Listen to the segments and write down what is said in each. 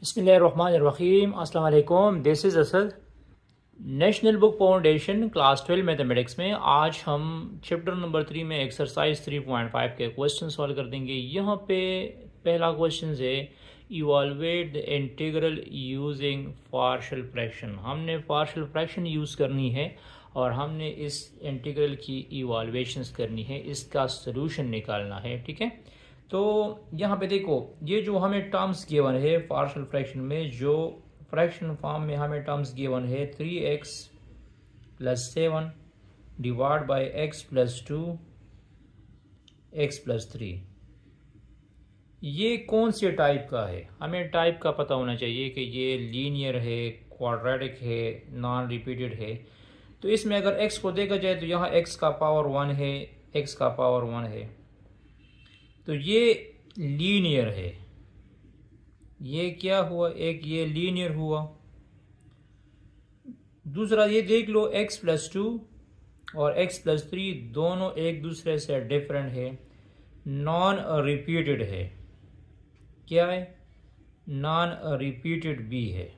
बिस्मिल्लाहिर्रहमानिर्रहीम। अस्सलाम वालेकुम। This is Asad. National book foundation class 12 mathematics में आज हम चैप्टर नंबर 3 में एक्सरसाइज 3.5 के क्वेश्चन सॉल्व कर देंगे। यहाँ पे पहला क्वेश्चन है evaluate the integral using partial fraction. हमने पार्शियल फ्रैक्शन यूज़ करनी है और हमने इस इंटीग्रल की इवालुएशंस करनी है, इसका सलूशन निकालना है। ठीक है, तो यहाँ पे देखो, ये जो हमें टर्म्स गिवन है पार्शियल फ्रैक्शन में, जो फ्रैक्शन फॉर्म में हमें टर्म्स गिवन है 3x + 7 divide by x + 2 x + 3, ये कौन से टाइप का है? हमें टाइप का पता होना चाहिए कि ये लीनियर है, क्वाड्रेटिक है, नॉन रिपीटेड है। तो इसमें अगर x को देखा जाए तो यहाँ x का पावर 1 है, x का पावर 1 है, तो ये लीनियर है। ये क्या हुआ? एक ये लीनियर हुआ। दूसरा ये देख लो, x + 2 और x + 3 दोनों एक दूसरे से डिफरेंट है, नॉन रिपीटेड है। क्या है? नॉन रिपीटेड भी है।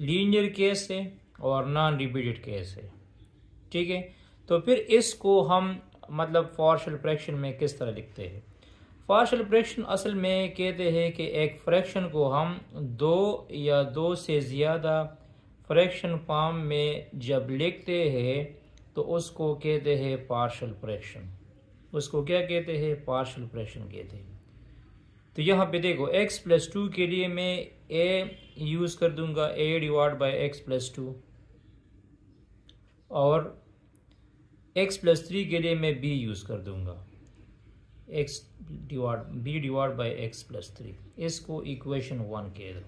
लीनियर केस है और नॉन रिपीटेड केस है। ठीक है, तो फिर इसको हम मतलब पार्शियल फ्रैक्शन में किस तरह लिखते हैं? पार्शियल फ्रैक्शन असल में कहते हैं कि एक फ्रैक्शन को हम दो या दो से ज़्यादा फ्रैक्शन फॉर्म में जब लिखते हैं तो उसको कहते हैं पार्शियल फ्रैक्शन। उसको क्या कहते हैं? पार्शियल फ्रैक्शन कहते हैं। तो यहाँ पे देखो, x + 2 के लिए मैं a यूज़ कर दूंगा, a डिवाइड बाय x + 2, और x + 3 के लिए मैं b यूज़ कर दूंगा, b डिवाइड बाय x + 3। इसको इक्वेशन 1 कह दो।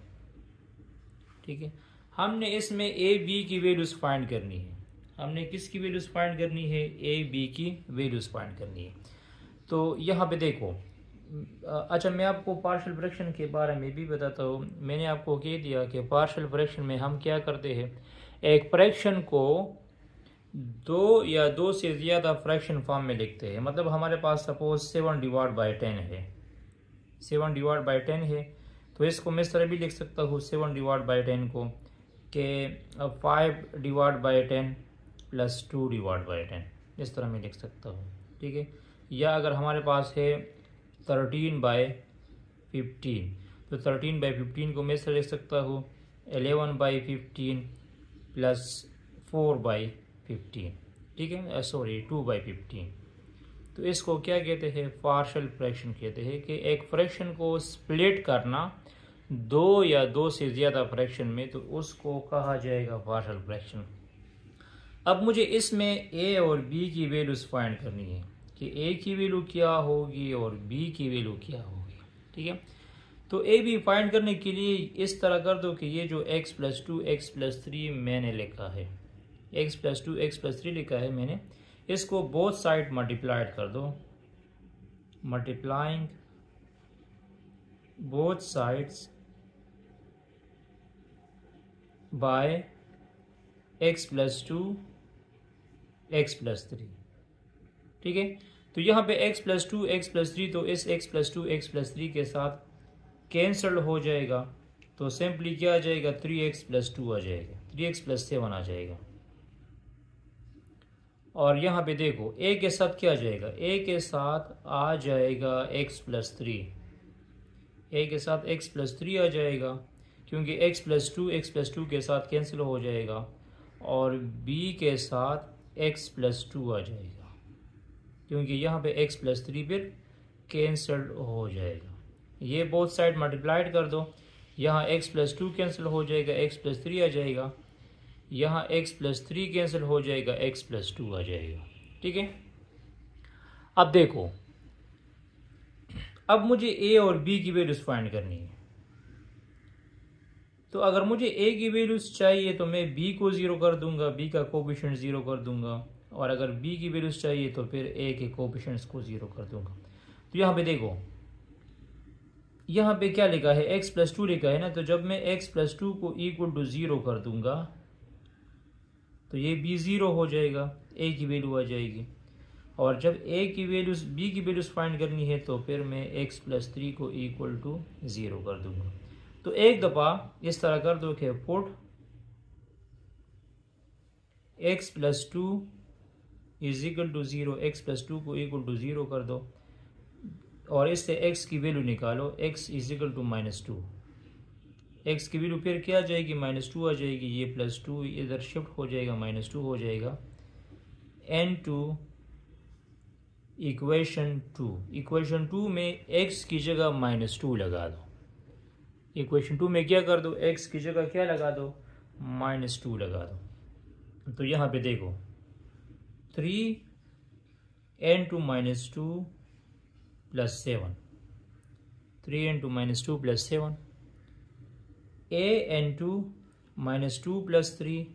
ठीक है, हमने इसमें a b की वैल्यूज फाइंड करनी है। हमने किसकी वैल्यूज फाइंड करनी है? a b की वैल्यूज फाइंड करनी है। तो यहाँ पे देखो, अच्छा मैं आपको पार्शियल फ्रैक्शन के बारे में भी बताता हूँ। मैंने आपको कह दिया कि पार्शियल फ्रैक्शन में हम क्या करते हैं, एक फ्रैक्शन को दो या दो से ज़्यादा फ्रैक्शन फॉर्म में लिखते हैं। मतलब हमारे पास सपोज 7 डिवाइड बाय 10 है, 7 डिवाइड बाय 10 है, तो इसको मैं इस तरह भी लिख सकता हूँ 7 डिवाइड बाय 10 को कि 5 डिवाइड बाय 10 + 2 डिवाइड बाय 10, इस तरह मैं लिख सकता हूँ। ठीक है, या अगर हमारे पास है 13 बाय 15, तो 13 बाय 15 को मैं इस तरह लिख सकता हूँ 11 बाय 15 + 4 बाय 15। ठीक है, सॉरी 2 बाय 15। तो इसको क्या कहते हैं? पार्शियल फ्रैक्शन कहते हैं कि एक फ्रैक्शन को स्प्लिट करना दो या दो से ज़्यादा फ्रैक्शन में, तो उसको कहा जाएगा पार्शियल फ्रैक्शन। अब मुझे इसमें a और b की वैल्यूज फाइंड करनी है कि a की वैल्यू क्या होगी और b की वैल्यू क्या होगी। ठीक है, तो a b फाइंड करने के लिए इस तरह कर दो कि ये जो x + 2 x + 3 मैंने लिखा है, x + 2 x + 3 लिखा है मैंने, इसको बोथ साइड मल्टीप्लाइड कर दो। Multiplying both sides by x + 2 x + 3। ठीक है, तो यहाँ पे x + 2 x + 3, तो इस x + 2 x + 3 के साथ कैंसल हो जाएगा, तो सिंपली क्या आ जाएगा? 3x + 2 आ जाएगा, 3x + 7 आ जाएगा। और यहाँ पे देखो a के साथ क्या आ जाएगा? a के साथ आ जाएगा x + 3, a के साथ x + 3 आ जाएगा, क्योंकि x + 2 x + 2 के साथ कैंसिल हो जाएगा, और b के साथ x + 2 आ जाएगा, क्योंकि यहाँ पे x + 3 फिर कैंसिल हो जाएगा। ये बोथ साइड मल्टीप्लाइड कर दो, यहाँ x + 2 कैंसिल हो जाएगा, x + 3 आ जाएगा, यहाँ x + 3 कैंसिल हो जाएगा, x + 2 आ जाएगा। ठीक है, अब देखो, अब मुझे a और b की वैल्यूज फाइंड करनी है। तो अगर मुझे a की वैल्यूज चाहिए तो मैं b को 0 कर दूंगा, b का कोफिशिएंट 0 कर दूंगा, और अगर b की वैल्यूज चाहिए तो फिर a के कोफिशिएंट्स को 0 कर दूंगा। तो यहाँ पे देखो, यहाँ पे क्या लिखा है? x + 2 लिखा है ना, तो जब मैं x + 2 को = 0 कर दूंगा तो ये b 0 हो जाएगा, a की वैल्यू आ जाएगी। और जब a की वैल्यूज b की वैल्यूज फाइंड करनी है तो फिर मैं x + 3 को = 0 कर दूंगा। तो एक दफ़ा इस तरह कर दो कि put x plus 2 is equal to 0, x plus 2 को इक्वल टू 0 कर दो और इससे x की वैल्यू निकालो, x is equal to -2। x की वैल्यू फिर क्या आ जाएगी, -2 आ जाएगी। ये +2 इधर शिफ्ट हो जाएगा, -2 हो जाएगा। n2 इक्वेशन 2, इक्वेशन 2 में x की जगह -2 लगा दो। इक्वेशन 2 में क्या कर दो, x की जगह क्या लगा दो, -2 लगा दो। तो यहाँ पे देखो 3n2 -2 plus 7, 3n2 -2 plus 7, an2 -2 plus 3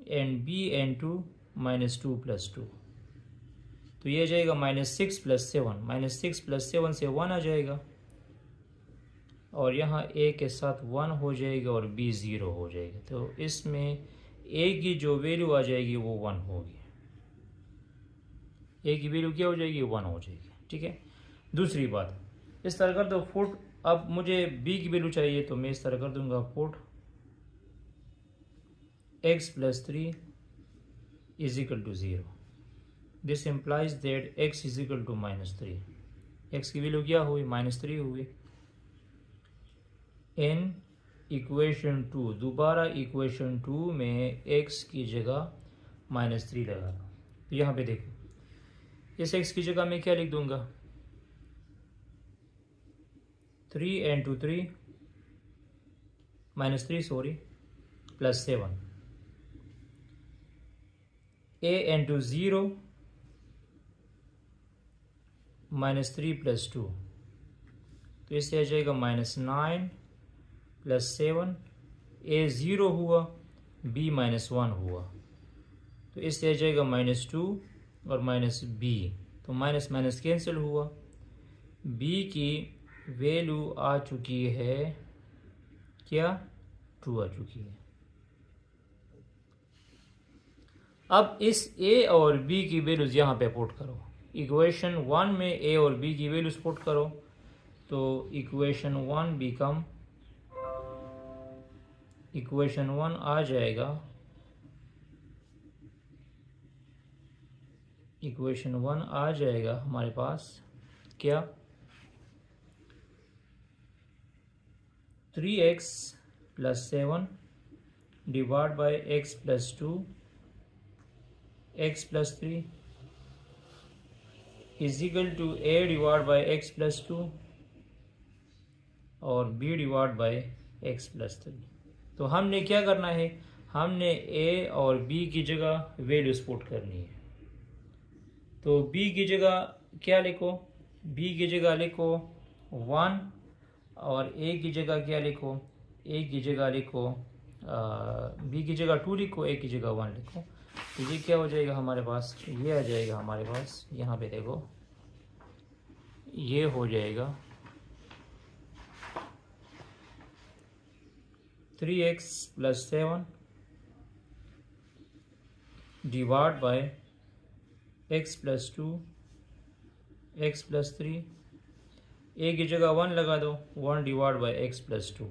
and bn2 -2 plus 2। तो ये जाएगा -6 प्लस 7, -6 प्लस 7 से 1 आ जाएगा और यहाँ a के साथ 1 हो जाएगा और b 0 हो जाएगा। तो इसमें a की जो वैल्यू आ जाएगी वो 1 होगी। a की वैल्यू क्या हो जाएगी, 1 हो जाएगी। ठीक है। दूसरी बात इस तरह कर दो पुट, अब मुझे b की वैल्यू चाहिए तो मैं इस तरह कर दूंगा put x plus 3 is equal to 0। This implies that x is equal to -3। x की वैल्यू क्या हुई, -3 हुई। इन इक्वेशन 2, दोबारा इक्वेशन 2 में x की जगह -3 लगा दो। तो यहाँ पे देखो इस x की जगह मैं क्या लिख दूंगा, 3n2 3 -3 sorry plus 7, an2 0 -3 plus 2। तो इससे आ जाएगा -9 प्लस 7, a 0 हुआ, b -1 हुआ। तो इससे आ जाएगा -2 और -b, तो माइनस माइनस कैंसिल हुआ। b की वैल्यू आ चुकी है क्या, 2 आ चुकी है। अब इस a और b की वैल्यूज यहाँ पे पुट करो। इक्वेशन 1 में a और b की वैल्यूज पुट करो तो इक्वेशन 1 बिकम, इक्वेशन 1 आ जाएगा, इक्वेशन 1 आ जाएगा हमारे पास क्या, 3x plus 7 divide by x plus 2 x plus 3 is equal to a divide by x plus 2 और b divide by x plus 3। तो हमने क्या करना है, हमने a और b की जगह वैल्यूज पुट करनी है। तो b की जगह क्या लिखो, b की जगह लिखो 1 और a की जगह क्या लिखो, a की जगह लिखो b की जगह 2 लिखो, a की जगह 1 लिखो। तो ये क्या हो जाएगा हमारे पास, ये आ जाएगा हमारे पास, यहाँ पे देखो ये हो जाएगा 3x plus 7 divide by x plus 2 x plus 3, a की जगह 1 लगा दो, 1 डिवाइड बाय x प्लस 2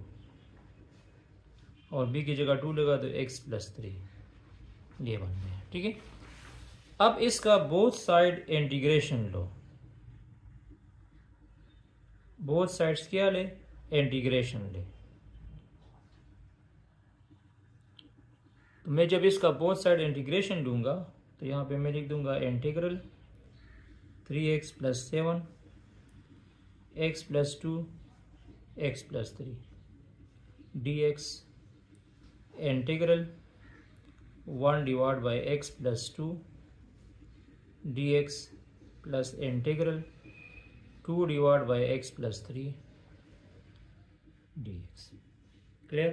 और b की जगह 2 लगा दो, x प्लस 3। ये बन गया। ठीक है। अब इसका बोथ साइड इंटीग्रेशन लो, बोथ साइड्स क्या ले, इंटीग्रेशन ले। तो मैं जब इसका बोथ साइड इंटीग्रेशन लूंगा तो यहाँ पे मैं लिख दूंगा integral 3x plus 7 x plus 2 x plus 3 dx integral 1 divide by x plus 2 dx plus integral 2 divide by x plus 3 dx। Clear.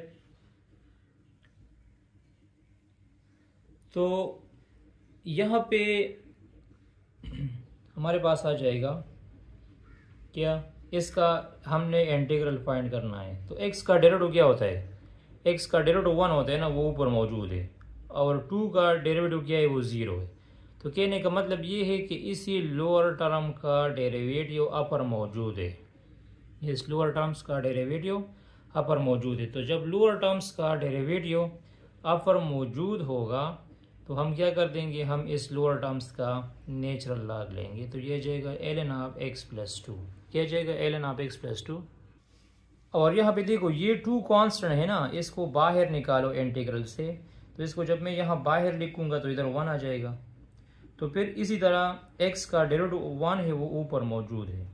तो यहाँ पे हमारे पास आ जाएगा क्या, इसका हमने इंटीग्रल फाइंड करना है। तो x का डेरिवेटिव क्या होता है, x का डेरिवेटिव 1 होता है ना, वो ऊपर मौजूद है, और 2 का डेरिवेटिव क्या है, वो 0 है। तो कहने का मतलब ये है कि इसी लोअर टर्म का डेरिवेटिव अपर मौजूद है। इस लोअर टर्म्स का डेरिवेटिव अपर मौजूद है। तो जब लोअर टर्म्स का डेरिवेटिव अपर मौजूद होगा तो हम क्या कर देंगे, हम इस लोअर टर्म्स का नेचुरल लॉग लेंगे। तो ये जाएगा ln ऑफ x प्लस 2, क्या जाएगा ln ऑफ x प्लस 2। और यहाँ पे देखो ये 2 कांस्टेंट है ना, इसको बाहर निकालो इंटीग्रल से। तो इसको जब मैं यहाँ बाहर लिखूंगा तो इधर 1 आ जाएगा। तो फिर इसी तरह x का डेरिवेटिव 1 है वो ऊपर मौजूद है,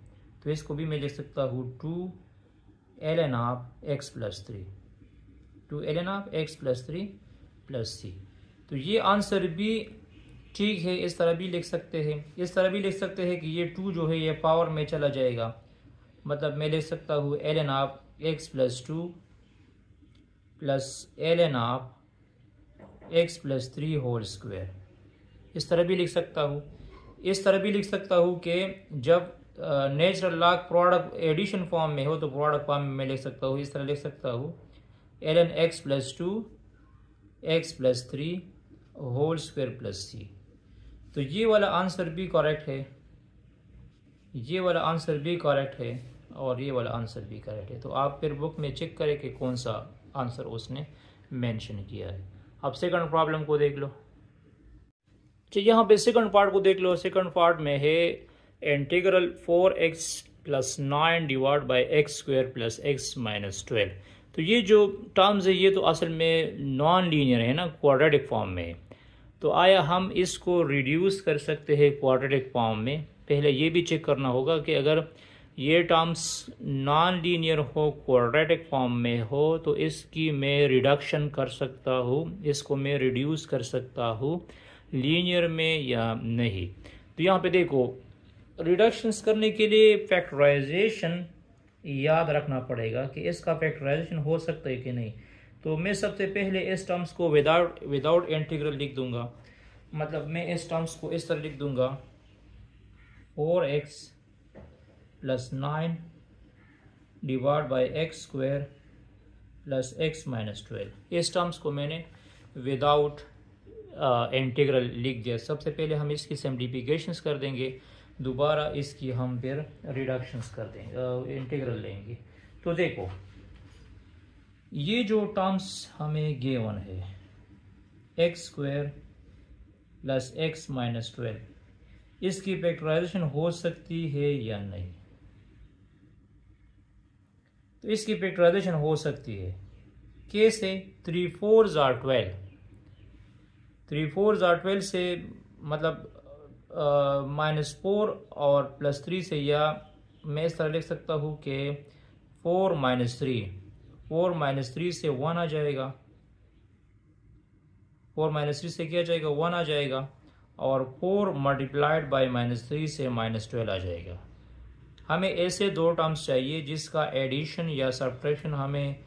तो इसको भी मैं लिख सकता हूँ 2 ln of x plus 3, 2 ln of x plus 3 plus c। तो ये आंसर भी ठीक है, इस तरह भी लिख सकते हैं। इस तरह भी लिख सकते हैं कि ये 2 जो है ये पावर में चला जाएगा, मतलब मैं लिख सकता हूँ ln of x plus 2 plus ln of x plus 3 whole square. इस तरह भी लिख सकता हूँ। इस तरह भी लिख सकता हूँ कि जब natural log product addition form में हो तो प्रोडक्ट फॉर्म में मैं लिख सकता हूँ। इस तरह लिख सकता हूँ ln x plus 2 x plus 3 whole square plus c। तो ये वाला आंसर भी करेक्ट है, ये वाला आंसर भी करेक्ट है और ये वाला आंसर भी करेक्ट है। तो आप फिर बुक में चेक करें कि कौन सा आंसर उसने मेंशन किया है। अब सेकंड प्रॉब्लम को देख लो। तो यहाँ पे सेकंड पार्ट को देख लो। सेकंड पार्ट में है integral 4x plus 9 divide by x square plus x minus 12। तो ये जो टर्म्स है ये तो असल में नॉन लीनियर है ना, क्वाड्रेटिक फॉर्म में। तो आया हम इसको रिड्यूस कर सकते हैं क्वाड्रेटिक फॉर्म में। पहले ये भी चेक करना होगा कि अगर ये टर्म्स नॉन लीनियर हो, क्वाड्रेटिक फॉर्म में हो, तो इसकी मैं रिडक्शन कर सकता हूँ, इसको मैं रिड्यूस कर सकता हूँ लीनियर में या नहीं। तो यहाँ पे देखो रिडक्शंस करने के लिए फैक्टराइजेशन याद रखना पड़ेगा कि इसका फैक्टराइजेशन हो सकता है कि नहीं। तो मैं सबसे पहले इस टर्म्स को विदाउट इंटीग्रल लिख दूंगा, मतलब मैं इस टर्म्स को इस तरह लिख दूंगा 4x plus 9 divide by x square plus x minus 12। इस टर्म्स को मैंने विदाउट इंटीग्रल लिख दिया। सबसे पहले हम इसकी सिम्प्लीफिकेशंस कर देंगे, दोबारा इसकी हम फिर रिडक्शंस कर देंगे, इंटीग्रल लेंगे। तो देखो ये जो टर्म्स हमें गिवन है x square plus x minus 12, इसकी फैक्टराइजेशन हो सकती है या नहीं। तो इसकी फैक्टराइजेशन हो सकती है कैसे, 3 4s are 12, 3 4s are 12 से मतलब -4 और +3 से, या मैं इस तरह लिख सकता हूँ कि 4 - 3, 4 - 3 से 1 आ जाएगा, 4 - 3 से क्या जाएगा 1 आ जाएगा, और 4 मल्टीप्लाइड बाई -3 से -12 आ जाएगा। हमें ऐसे दो टर्म्स चाहिए जिसका एडिशन या सब्ट्रैक्शन हमें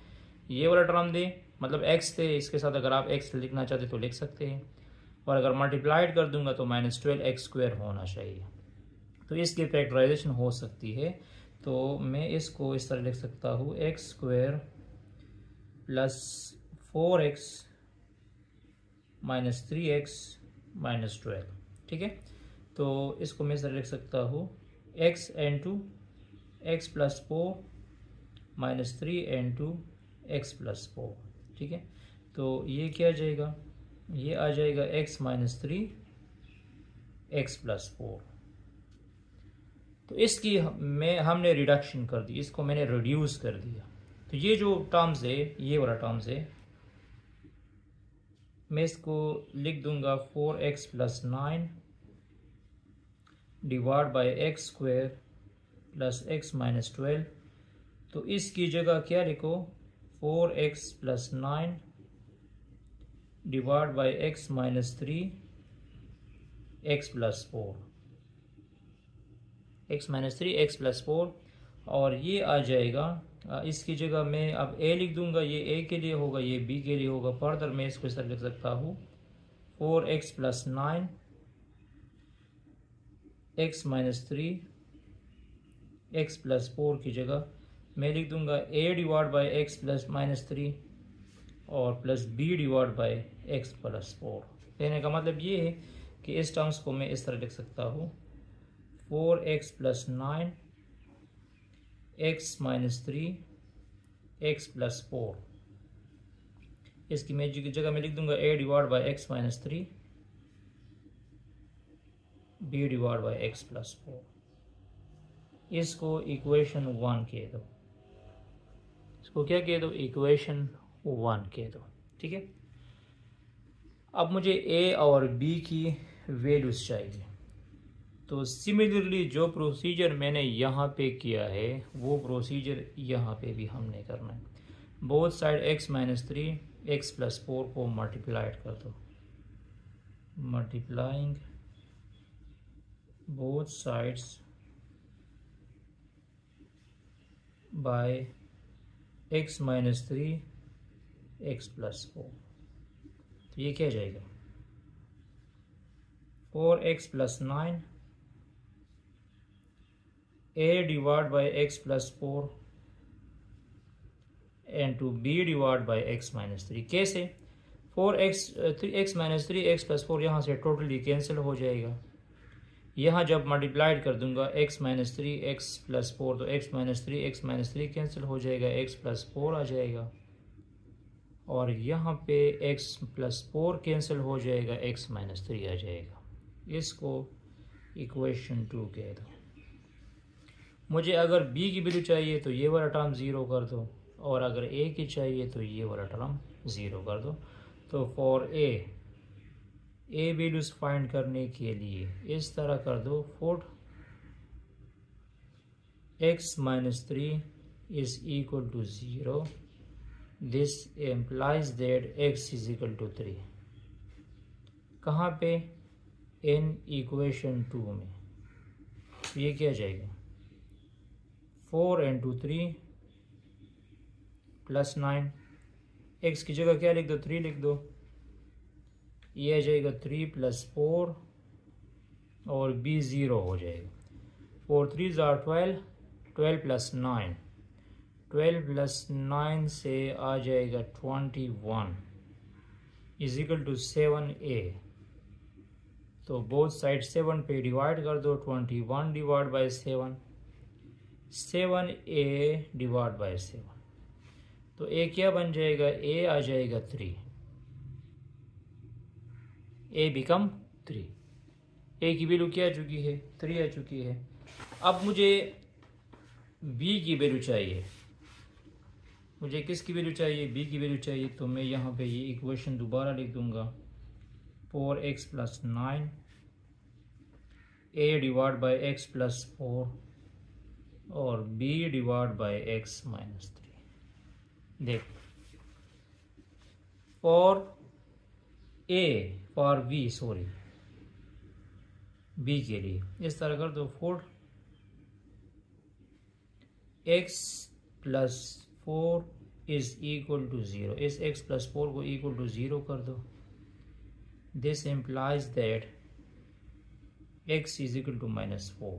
ये वाला टर्म दे, मतलब x थे, इसके साथ अगर आप x लिखना चाहते तो लिख सकते हैं, और अगर मल्टीप्लाइड कर दूंगा तो -12x² होना चाहिए। तो इसकी फैक्टराइजेशन हो सकती है। तो मैं इसको इस तरह लिख सकता हूँ x² plus 4x minus 3x minus 12, ठीक है। तो इसको मैं इस तरह लिख सकता हूँ x into x plus 4 minus 3 into x plus 4, ठीक है। तो ये क्या आ जाएगा, ये आ जाएगा x माइनस 3 एक्स प्लस 4। तो इसकी हमने रिडक्शन कर दी, इसको मैंने रिड्यूस कर दिया। तो ये जो टर्म्स है, ये वाला टर्म्स है, मैं इसको लिख दूंगा 4x plus 9 divide by x square plus x minus 12। तो इसकी जगह क्या लिखो 4x plus 9 divide by x minus 3 x plus 4, x minus 3 x plus 4, और ये आ जाएगा। इसकी जगह मैं अब a लिख दूंगा, ये a के लिए होगा, ये b के लिए होगा। फर्दर मैं इसको इस तरह लिख सकता हूँ 4x plus 9 x minus 3 x plus 4 की जगह मैं लिख दूंगा a divide by x plus minus 3 और plus b divide by x plus 4। कहने का मतलब ये है कि इस टर्म्स को मैं इस तरह लिख सकता हूँ 4x plus 9 x minus 3 x plus 4। इसकी मैं जगह में लिख दूंगा a divide by x minus 3 b divide by x plus 4। इसको इक्वेशन 1 कह दो। इसको क्या कह दो? इक्वेशन 1 कह दो। ठीक है। अब मुझे a और b की वैल्यूज चाहिए। तो सिमिलरली जो प्रोसीजर मैंने यहाँ पे किया है वो प्रोसीजर यहाँ पे भी हमने करना है। Both side x minus 3 x plus 4 को मल्टीप्लाइड कर दो। Multiplying both sides by x minus 3 x plus 4। तो ये क्या जाएगा? 4x plus 9 a divide by x plus 4 and two b divide by x minus 3। कैसे? 3x माइनस 3 एक्स प्लस 4 यहाँ से टोटली कैंसिल हो जाएगा। यहाँ जब मल्टीप्लाइड कर दूंगा x माइनस 3 एक्स प्लस 4 तो x माइनस 3 कैंसिल हो जाएगा, x प्लस 4 आ जाएगा। और यहाँ पे x प्लस 4 कैंसिल हो जाएगा, x माइनस 3 आ जाएगा। इसको इक्वेशन 2 कह दो। मुझे अगर b की वैल्यू चाहिए तो ये वाला टर्म ज़ीरो कर दो, और अगर a की चाहिए तो ये वाला टर्म ज़ीरो कर दो। तो फॉर a वैल्यूज फाइंड करने के लिए इस तरह कर दो। For x minus 3 is equal to 0, this implies that x is equal to 3। कहाँ पे? इन इक्वेशन 2 में। ये क्या जाएगा? 4 इंटू 3 प्लस 9। x की जगह क्या लिख दो? 3 लिख दो। ये आ जाएगा 3 प्लस 4 और b 0 हो जाएगा। 4 3 ज़ार 12, 12 प्लस 9, 12 प्लस 9 से आ जाएगा 21 इज इक्वल टू 7a। तो बोथ साइड 7 पे डिवाइड कर दो। 21 divide by 7, 7a divide by 7। तो a क्या बन जाएगा? a आ जाएगा 3। a become 3। a की वैल्यू क्या आ चुकी है? 3 आ चुकी है। अब मुझे b की वैल्यू चाहिए। मुझे किसकी वैल्यू चाहिए? b की वैल्यू चाहिए। तो मैं यहाँ पे ये इक्वेशन दोबारा लिख दूंगा। 4x plus 9 a divide by x plus 4 और b divide by x minus 3। देख, फॉर b के लिए इस तरह कर दो। For x plus 4 is equal to 0, इस x प्लस 4 को इक्वल टू 0 कर दो। This implies that x is equal to minus 4।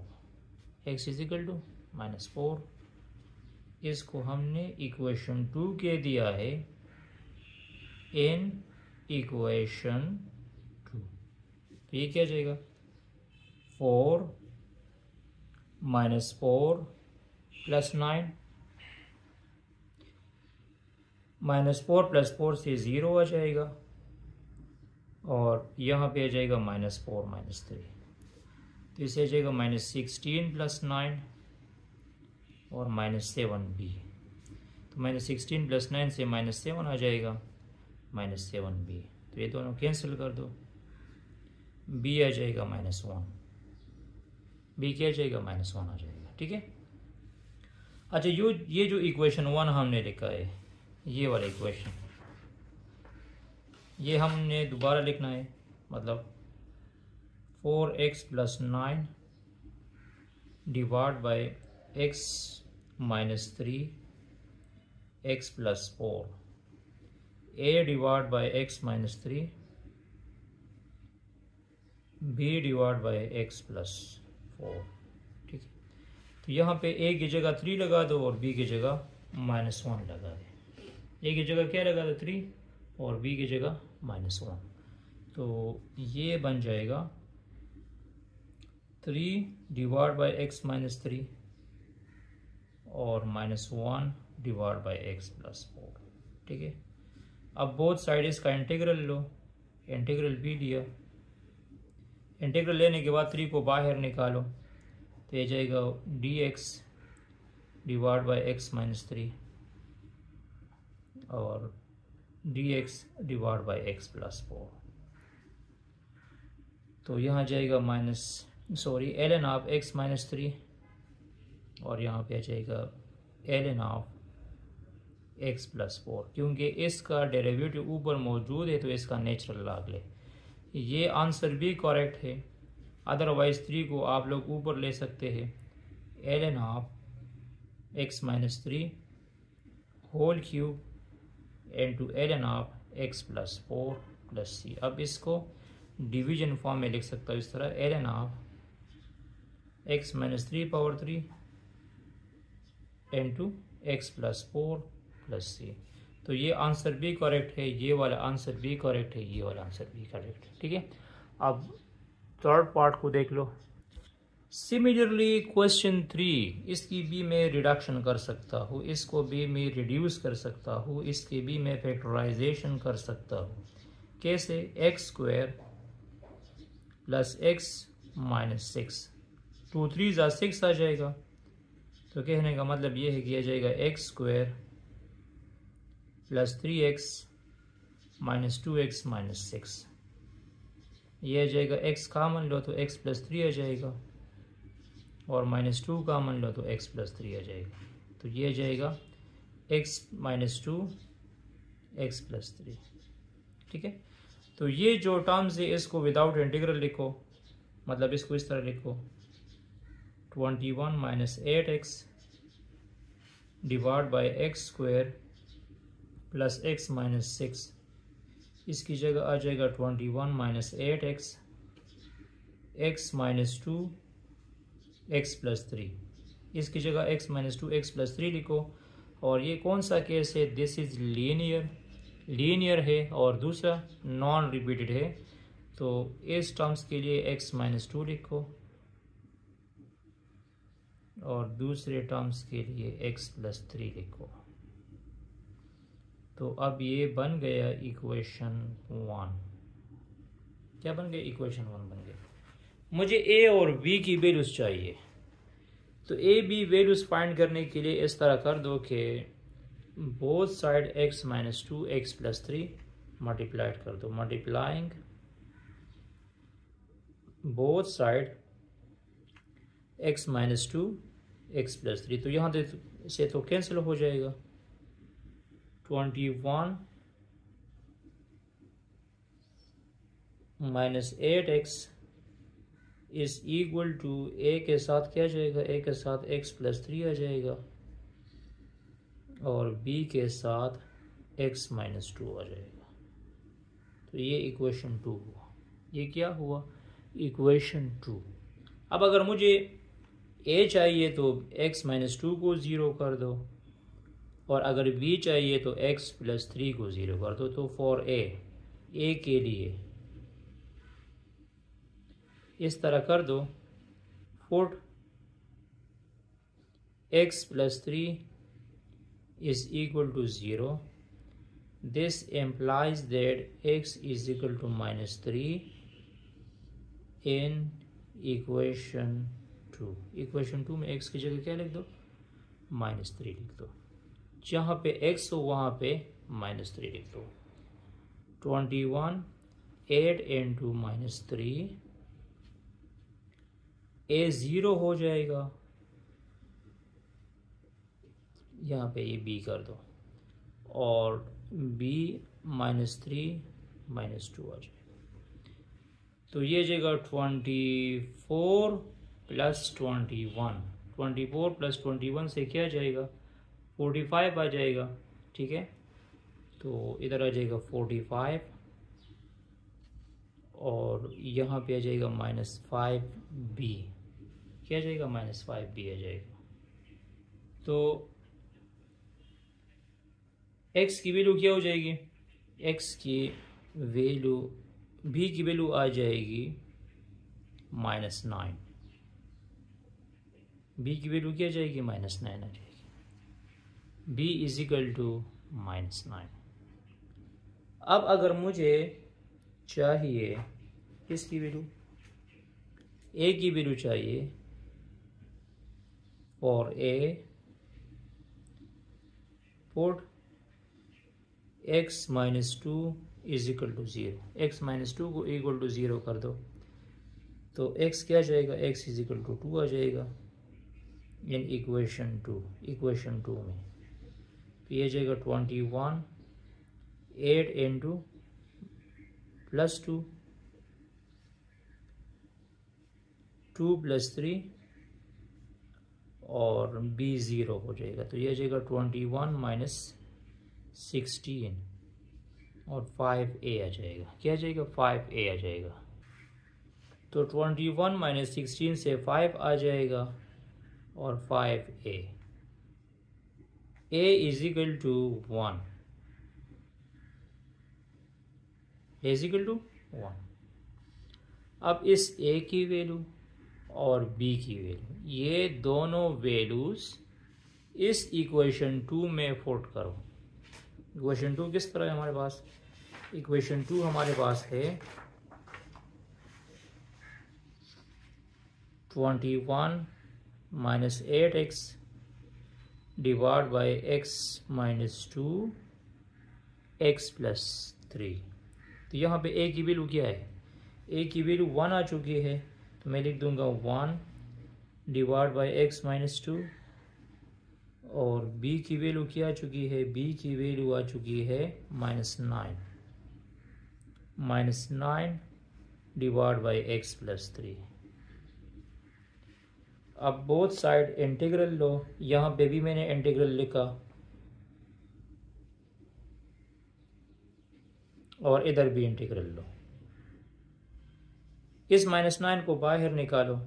x is equal to minus 4। इसको हमने इक्वेशन 2 के दिया है इन इक्वेशन 2। तो ये क्या जाएगा? 4 माइनस 4 प्लस 9, माइनस 4 प्लस 4 से 0 आ जाएगा, और यहाँ पे आ जाएगा माइनस 4 माइनस 3। तो इसे आ जाएगा माइनस 16 प्लस 9 और माइनस 7b। तो माइनस 16 प्लस 9 से माइनस 7 आ जाएगा, माइनस 7b। तो ये दोनों कैंसिल कर दो। b आ जाएगा माइनस 1, b क्या आ जाएगा? माइनस 1 आ जाएगा। ठीक है। अच्छा, ये जो इक्वेशन 1 हमने लिखा है, ये वाला इक्वेशन, ये हमने दोबारा लिखना है। मतलब 4x plus 9 divide by x minus 3 x plus 4 a divide by x minus 3 b divide by x plus 4। ठीक है। तो यहाँ पे a की जगह 3 लगा दो और b की जगह माइनस 1 लगा दे। a की जगह क्या लगा दो? 3, और b की जगह माइनस 1। तो ये बन जाएगा 3 डिवाइड बाई एक्स माइनस 3 और -1 डिवाइड बाई एक्स प्लस 4। ठीक है, अब बोथ साइड इसका इंटीग्रल लो, इंटीग्रल भी लिया, इंटीग्रल लेने के बाद 3 को बाहर निकालो तो ये जाएगा dx divide by x minus 3 और dx divide by x plus 4। तो यहाँ जाएगा ln ऑफ x माइनस 3 और यहाँ पे आ जाएगा ln ऑफ x प्लस 4। क्योंकि इसका डेरिवेटिव ऊपर मौजूद है तो इसका नेचुरल लॉग ले। ये आंसर भी करेक्ट है, अदरवाइज 3 को आप लोग ऊपर ले सकते हैं ln of x minus 3 whole cube into ln of x plus 4 plus c। अब इसको डिवीजन फॉर्म में लिख सकता हूँ इस तरह ln of x minus 3 power 3 into x plus 4 plus c। तो ये आंसर भी करेक्ट है, ये वाला आंसर भी करेक्ट है, ये वाला आंसर भी करेक्ट है। ठीक है, अब थर्ड पार्ट को देख लो। सिमिलरली क्वेश्चन 3, इसकी भी मैं रिडक्शन कर सकता हूँ, इसको भी मैं रिड्यूस कर सकता हूँ, इसकी भी मैं फैक्टराइजेशन कर सकता हूँ। कैसे? X square plus x minus 6, 2 3 6 आ जाएगा। तो कहने का मतलब ये है कि आ जाएगा x square plus 3x minus 2x minus 6। ये आ जाएगा x कामन लो तो x प्लस 3 आ जाएगा और -2 कामन लो तो x प्लस 3 आ जाएगा। तो ये आ जाएगा x माइनस 2 x प्लस 3। ठीक है, तो ये जो टर्म्स है इसको विदाउट इंटीग्रल लिखो, मतलब इसको इस तरह लिखो 21 minus 8x divide by x square plus x minus 6। इसकी जगह आ जाएगा 21 minus 8x x minus 2 x plus 3। इसकी जगह x माइनस 2 x प्लस 3 लिखो। और ये कौन सा केस है? दिस इज लीनियर है और दूसरा नॉन रिपीटेड है। तो इस टर्म्स के लिए x माइनस 2 लिखो और दूसरे टर्म्स के लिए x प्लस 3 लिखो। तो अब ये बन गया इक्वेशन 1। क्या बन गया? इक्वेशन 1 बन गया। मुझे a और b की वैल्यूज चाहिए, तो a b वैल्यूज फाइंड करने के लिए इस तरह कर दो कि both side x minus 2 x plus 3 multiplied कर दो। Multiplying both side x minus 2 x plus 3। तो यहाँ से तो कैंसिल हो जाएगा। 21 minus 8x is equal to a के साथ क्या जाएगा? a के साथ x प्लस 3 आ जाएगा और b के साथ x माइनस 2 आ जाएगा। तो ये इक्वेशन 2 हुआ। ये क्या हुआ? इक्वेशन 2। अब अगर मुझे a चाहिए तो x माइनस 2 को 0 कर दो और अगर b चाहिए तो x प्लस 3 को 0 कर दो। तो फॉर a के लिए इस तरह कर दो, put x plus 3 is equal to 0. This implies that x is equal to minus 3 in equation 2. Equation 2 में x की जगह क्या लिख दो? -3 लिख दो। जहाँ पे x हो वहाँ पे -3 लिख दो। 21 8 इंटू -3 a 0 हो जाएगा, यहाँ पे ये b कर दो और b -3 -2 आ जाएगा। तो ये जाएगा 24 प्लस 21। 24 प्लस 21 से क्या जाएगा? 45 आ जाएगा। ठीक है, तो इधर आ जाएगा 45 और यहाँ पे आ जाएगा -5b। क्या आ जाएगा? -5b आ जाएगा। तो x की वैल्यू क्या हो जाएगी? x की वैल्यू b की वैल्यू आ जाएगी -9। b की वैल्यू क्या जाएगी? -9 आ जाएगी। b is equal to -9। अब अगर मुझे चाहिए किसकी वैल्यू, a की वैल्यू चाहिए for a, put x - 2 is equal to 0। x - 2 को इक्वल टू 0 कर दो तो x क्या जाएगा, x इज इक्वल टू 2 आ जाएगा इन इक्वेशन 2 में। तो ये जाएगा 21, 8 इंटू +2, 2 + 3 और b 0 हो जाएगा। तो ये जाएगा 21 - 16 और 5a आ जाएगा। क्या जाएगा, 5a आ जाएगा। तो 21 - 16 से 5 आ जाएगा और 5a, a is equal to 1, a is equal to 1। अब इस a की वैल्यू और b की वैल्यू, ये दोनों वैल्यूज इस इक्वेशन 2 में पुट करो। इक्वेशन 2 किस तरह है हमारे पास, इक्वेशन 2 हमारे पास है 21 - 8x divide by x - 2 x + 3। तो यहाँ पे a की वैल्यू क्या है, a की वैल्यू 1 आ चुकी है, तो मैं लिख दूंगा 1 डिवाइड बाई x - 2। और b की वैल्यू क्या आ चुकी है, b की वैल्यू आ चुकी है -9 डिवाइड बाई x + 3। अब बोथ साइड इंटीग्रल लो, यहाँ पे भी मैंने इंटीग्रल लिखा और इधर भी इंटीग्रल लो। इस -9 को बाहर निकालो,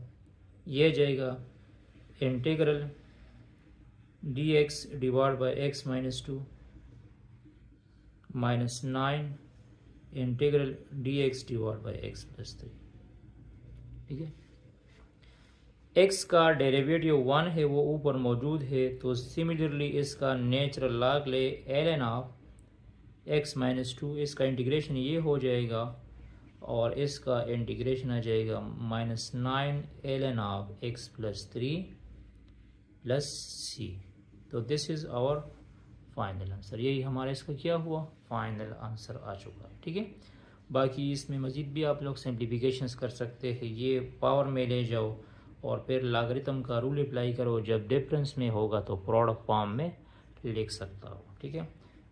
ये जाएगा integral dx divide by x - 2 -9 integral dx divide by x + 3। ठीक है, x का डेरिवेटिव 1 है, वो ऊपर मौजूद है, तो सिमिलरली इसका नेचुरल लॉग ले ln ऑफ x - 2, इसका इंटीग्रेशन ये हो जाएगा और इसका इंटीग्रेशन आ जाएगा -9 ln ऑफ x + 3 + c। तो this is our final answer. यही हमारा इसका क्या हुआ, फाइनल आंसर आ चुका है। ठीक है, बाकी इसमें मज़ीद भी आप लोग सिंप्लीफिकेशंस कर सकते हैं। ये पावर में ले जाओ और फिर लॉगरिथम का रूल अप्लाई करो, जब डिफरेंस में होगा तो प्रोडक्ट फॉर्म में लिख सकता हो। ठीक है,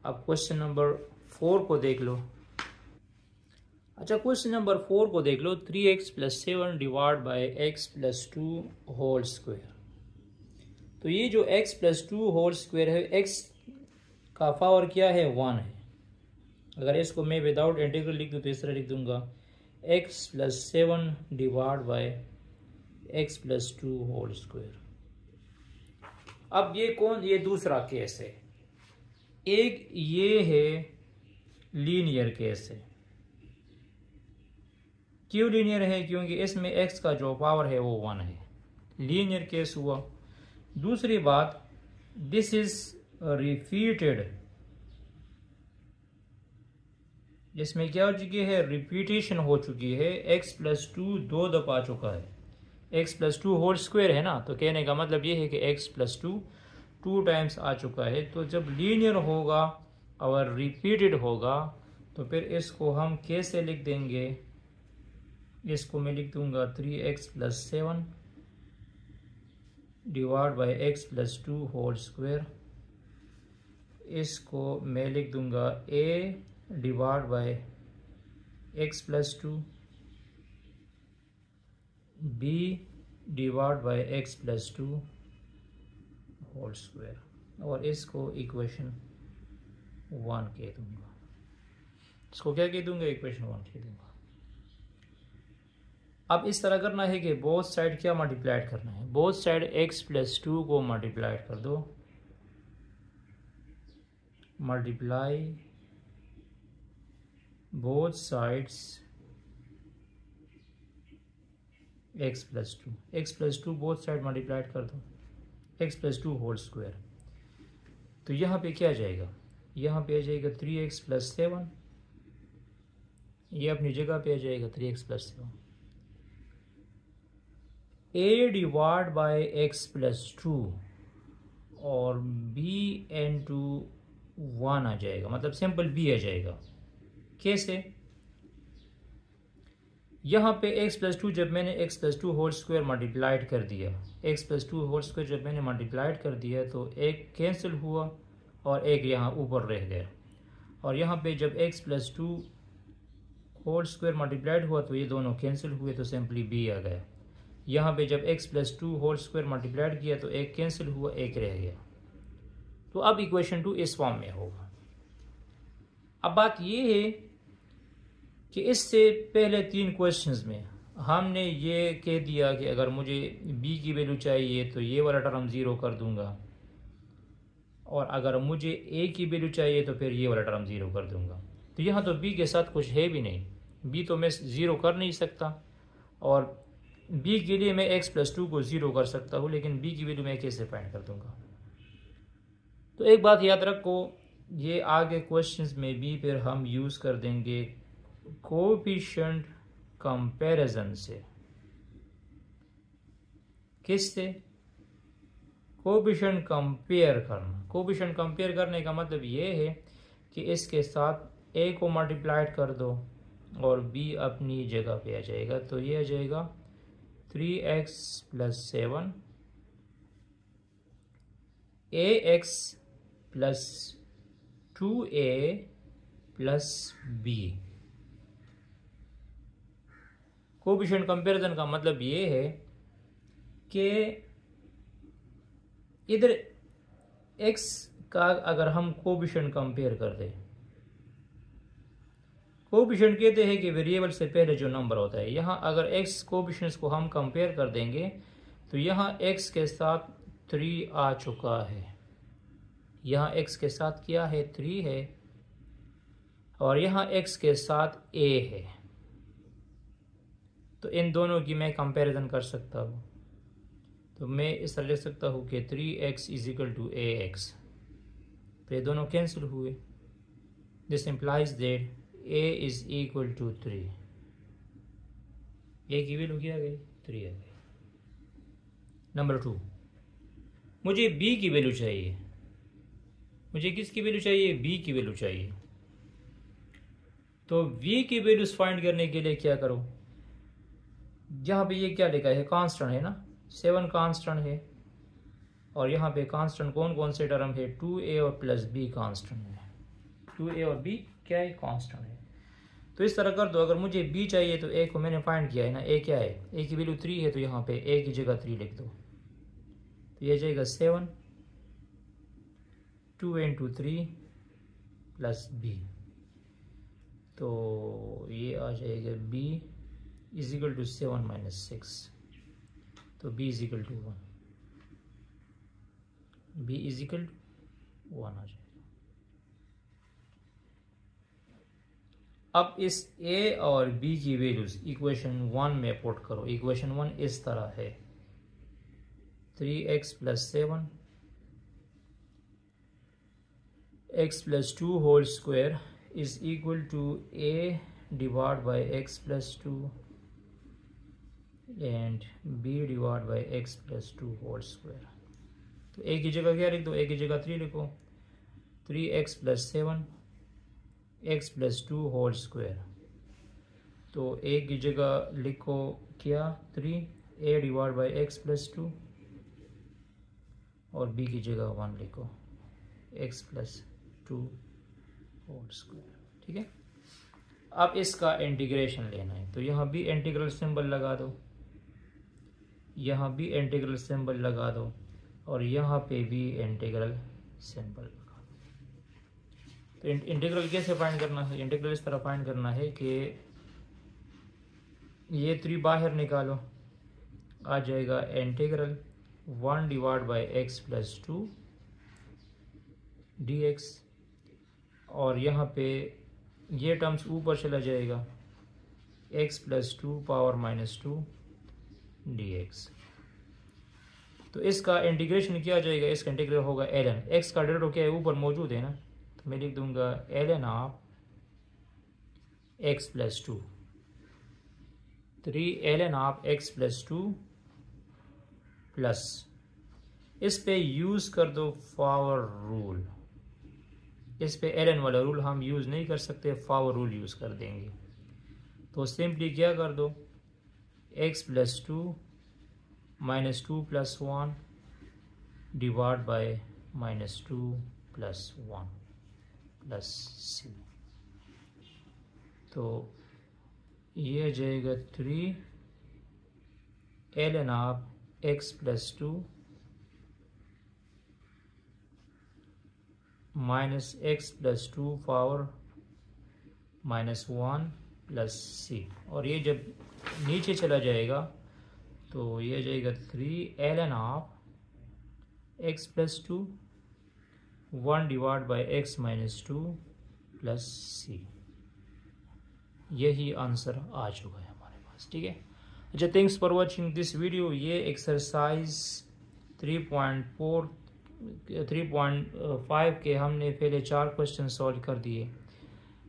अब क्वेश्चन नंबर 4 को देख लो। अच्छा, क्वेश्चन नंबर 4 को देख लो, 3x + 7 divide by x + 2 whole square. तो ये जो x + 2 होल स्क्वायर है, x का पावर क्या है, 1 है। अगर इसको मैं विदाउट इंटीग्रल लिख दूँ तो इस तरह लिख दूंगा x + 7 divide by x + 2 whole square. अब ये दूसरा केस है। एक ये है लीनियर केस है। क्यों लीनियर है, क्योंकि इसमें x का जो पावर है वो 1 है, लीनियर केस हुआ। दूसरी बात, दिस इज रिपीटेड, जिसमें क्या हो चुकी है, रिपीटेशन हो चुकी है। x + 2 2 दफा आ चुका है, x + 2 होल स्क्वायर है ना, तो कहने का मतलब ये है कि x + 2 2 टाइम्स आ चुका है। तो जब लीनियर होगा और रिपीटेड होगा तो फिर इसको हम कैसे लिख देंगे, इसको मैं लिख दूंगा 3x + 7 divide by x + 2 whole square. इसको मैं लिख दूंगा a divide by x + 2, b divide by x + 2 whole square, और इसको इक्वेशन 1 कह दूंगा। इसको क्या कह दूंगा, इक्वेशन 1 कह दूंगा। अब इस तरह करना है कि बोथ साइड क्या मल्टीप्लाइड करना है, बोथ साइड x + 2 को मल्टीप्लाइड कर दो, multiply both sides x + 2, x + 2 both side multiplied कर दो, x + 2 होल स्क्वायर। तो तो यहाँ पे क्या आ जाएगा, यहाँ पे आ जाएगा 3x प्लस 7, ये अपनी जगह पे आ जाएगा 3x plus 7। a divide by x plus 2 और b इंटू 1 आ जाएगा, मतलब सिंपल b आ जाएगा। कैसे, यहाँ पे x प्लस 2 जब मैंने x plus 2 whole square multiplied कर दिया, x प्लस 2 होल स्क्वायर जब मैंने मल्टीप्लाइड कर दिया तो एक कैंसिल हुआ और एक यहाँ ऊपर रह गया। और यहाँ पे जब x plus 2 whole square multiplied हुआ तो ये दोनों कैंसिल हुए तो सिंपली b आ गया। यहाँ पे जब x plus 2 whole square multiplied किया तो एक कैंसिल हुआ, एक रह गया। तो अब इक्वेशन 2 इस फॉर्म में होगा। अब बात ये है कि इससे पहले 3 क्वेश्चंस में हमने ये कह दिया कि अगर मुझे b की वैल्यू चाहिए तो ये वाला टर्म 0 कर दूंगा, और अगर मुझे a की वैल्यू चाहिए तो फिर ये वाला टर्म 0 कर दूंगा। तो यहाँ तो b के साथ कुछ है भी नहीं, b तो मैं 0 कर नहीं सकता, और b के लिए मैं x प्लस 2 को 0 कर सकता हूँ, लेकिन b की वैल्यू मैं कैसे फाइंड कर दूंगा। तो एक बात याद रखो, ये आगे क्वेश्चंस में भी फिर हम यूज़ कर देंगे कोएफिशिएंट कंपैरिजन से। किससे, कोएफिशिएंट कंपेयर करना। कोएफिशिएंट कंपेयर करने का मतलब ये है कि इसके साथ a को मल्टीप्लाइड कर दो और b अपनी जगह पे आ जाएगा। तो ये आ जाएगा 3x plus 7 ax plus 2a plus b। Coefficient comparison का मतलब ये है कि इधर x का अगर हम कोएफिशिएंट कंपेयर कर दें, कोएफिशिएंट कहते हैं कि वेरिएबल से पहले जो नंबर होता है, यहाँ अगर x कोएफिशिएंट्स को हम कंपेयर कर देंगे तो यहाँ x के साथ 3 आ चुका है, यहाँ x के साथ क्या है 3 है, और यहाँ x के साथ a है। तो इन दोनों की मैं कंपैरिजन कर सकता हूँ। तो मैं इस तरह लिख सकता हूँ कि 3x is equal to ax। तो ये दोनों कैंसिल हुए। This implies that a is equal to 3। a की वैल्यू क्या आ गई, 3 आ गई। नंबर 2, मुझे b की वैल्यू चाहिए। मुझे किसकी वैल्यू चाहिए, b की वैल्यू चाहिए। तो v की वैल्यूज फाइंड करने के लिए क्या करो, जहाँ पे ये क्या लिखा है, कांस्टेंट है ना, 7 कांस्टेंट है, और यहाँ पे कांस्टेंट कौन कौन से टर्म है, 2a और प्लस b कांस्टेंट है। 2a और b क्या है, कांस्टेंट है। तो इस तरह कर दो, अगर मुझे b चाहिए तो a को मैंने फाइंड किया है ना, a क्या है, a की वैल्यू 3 है, तो यहाँ पे a की जगह 3 लिख दो। तो ये जाएगा 7 2 इंटू 3 प्लस b। तो ये आ जाएगा b is equal to 7 minus 6। तो b is equal to 1, b is equal to 1 आ जाएगा। अब इस a और b की वैल्यूज इक्वेशन 1 में पुट करो। इक्वेशन 1 इस तरह है, 3x plus 7 x plus 2 whole square is equal to a divide by x plus 2 and b divide by x plus 2 whole square. तो a की जगह क्या लिख दो, a की जगह 3 लिखो, 3x plus 7 x plus 2 whole square. तो a की जगह लिखो क्या 3, a divide by x plus 2, और b की जगह 1 लिखो, x प्लस 2 होल स्क्वायर। ठीक है, अब इसका इंटीग्रेशन लेना है। तो यहाँ भी इंटीग्रल सिंबल लगा दो, यहाँ भी इंटीग्रल सिंबल लगा दो, और यहाँ पे भी इंटीग्रल सिंबल लगा दो। तो इंटीग्रल कैसे फाइंड करना है, इंटीग्रल इस तरह फाइंड करना है कि ये 3 बाहर निकालो, आ जाएगा integral 1 divide by x plus 2 dx, और यहाँ पे ये टर्म्स ऊपर चला जाएगा, x plus 2 power minus 2 dx। तो इसका इंटीग्रेशन क्या आ जाएगा, इसका इंटीग्रल होगा ln, x का डेरिवेटिव क्या है ऊपर मौजूद है ना, तो मैं लिख दूंगा ln of x plus 2, 3 ln of x plus 2 plus इस पे यूज कर दो फॉवर रूल, इस पे ln वाला रूल हम यूज नहीं कर सकते, फॉवर रूल यूज कर देंगे। तो सिंपली क्या कर दो, x plus 2 minus 2 plus 1 divide by minus 2 plus 1 plus c, तो ये आ जाएगा 3 ln of x plus 2 minus x plus 2 power minus 1 plus c, और ये जब नीचे चला जाएगा तो ये आ जाएगा 3 ln of x plus 2 1 divide by x minus 2 plus c, यही आंसर आ चुका है हमारे पास। ठीक है, अच्छा, thanks for watching this video. ये एक्सरसाइज 3.5 के हमने पहले 4 क्वेश्चन सॉल्व कर दिए।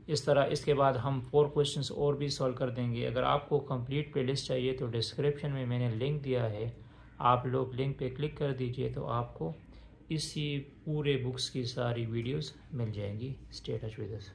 इस तरह इसके बाद हम 4 क्वेश्चंस और भी सॉल्व कर देंगे। अगर आपको कंप्लीट प्लेलिस्ट चाहिए तो डिस्क्रिप्शन में मैंने लिंक दिया है, आप लोग लिंक पे क्लिक कर दीजिए तो आपको इसी पूरे बुक्स की सारी वीडियोस मिल जाएंगी। Stay touch with us.